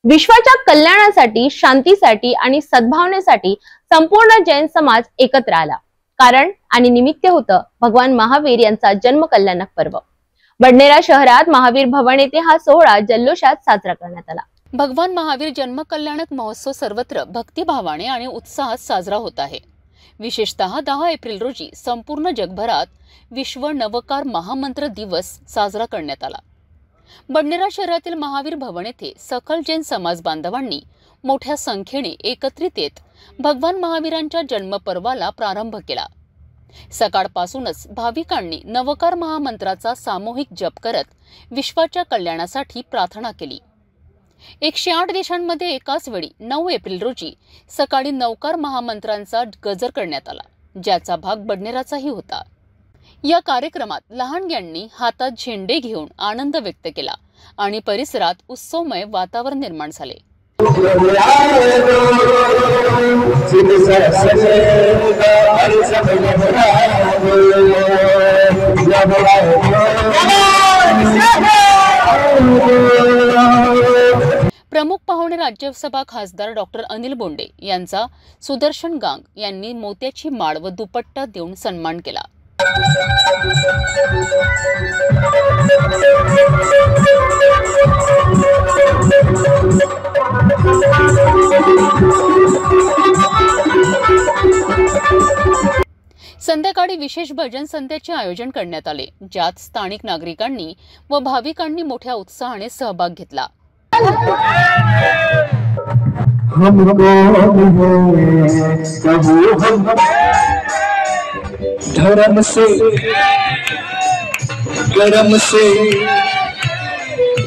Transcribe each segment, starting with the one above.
विश्वाच्या कल्याणासाठी, शांतीसाठी आणि सद्भावनेसाठी संपूर्ण जैन समाज एकत्र आला। कारण आणि निमित्त होतं भगवान महावीर यांचा जन्म कल्याणक पर्व। बडनेरा शहरात महावीर भवन येथे हा सोहळा जल्लोषात साजरा करण्यात आला। भगवान महावीर जन्म कल्याणक महोत्सव सर्वत्र भक्तिभावाने आणि उत्साहात साजरा होत आहे। विशेषतः 10 एप्रिल रोजी संपूर्ण जगभरात विश्व नवकार महामंत्र दिवस साजरा करण्यात आला। बडनेरा शहरातील महावीर भवन येथे सकल जैन समाज बांधवांनी मोठ्या संख्येने एकत्रित येत भगवान महावीरांच्या जन्मपर्वाला प्रारंभ केला। सकाळपासूनच भाविकांनी नवकार महामंत्राचा सामूहिक जप करत विश्वाच्या कल्याणासाठी प्रार्थना केली। 108 देशांमध्ये एकाच वेळी 9 एप्रिल रोजी सकाळी नवकार महामंत्रांचा गजर करण्यात आला, ज्याचा भाग बडनेराचाही होता। या कार्यक्रमात लहानग्यांनी हातात झेंडे घेऊन आनंद व्यक्त केला आणि परिसरात उत्सवमय वातावरण निर्माण झाले। प्रमुख पाहुणे राज्यसभा खासदार डॉक्टर अनिल बोंडे यांचा सुदर्शन गांग यांनी मोत्याची माळ व दुपट्टा देऊन सन्मान केला। संध्याकाळी विशेष भजन संध्याचे आयोजन करण्यात आले, ज्यात स्थानिक नागरिकांनी व भाविकांनी मोठ्या उत्साहाने सहभाग घेतला। धर्म से गरम से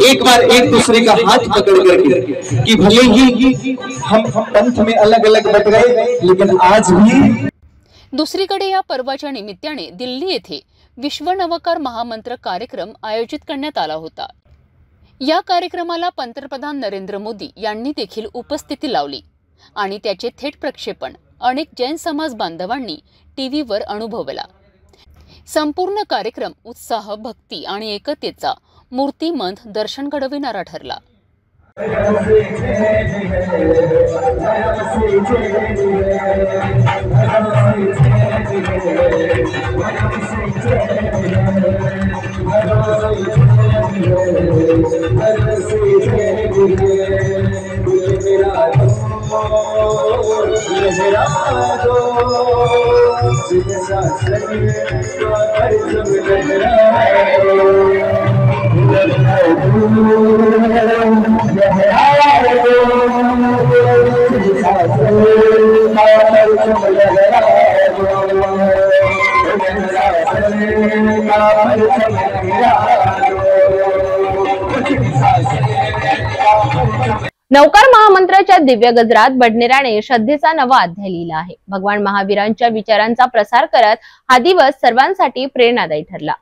एक बार एक दूसरे का हाथ पकड़ करके कि भले ही हम पंथ में अलग अलग बट गए, लेकिन आज भी। दुसरीकडे या पर्वाच्या निमित्ताने दिल्ली येथे विश्व नवकार महामंत्र कार्यक्रम आयोजित करण्यात आला होता। या कार्यक्रमाला पंतप्रधान नरेंद्र मोदी यांनी देखील उपस्थिती लावली आणि त्याचे थेट प्रक्षेपण अनेक जैन समाज बांधवांनी टीव्हीवर अनुभवला। संपूर्ण कार्यक्रम उत्साह, भक्ती आणि एकतेचा मूर्तिमंत दर्शन घडविणारा ठरला। नवकार महामंत्राच्या दिव्य गजरात बडनेराने श्रद्धेचा नवा अध्याय लिहिला आहे। भगवान महावीरांच्या विचारांचा प्रसार करत हा दिवस सर्वांसाठी प्रेरणादायी ठरला।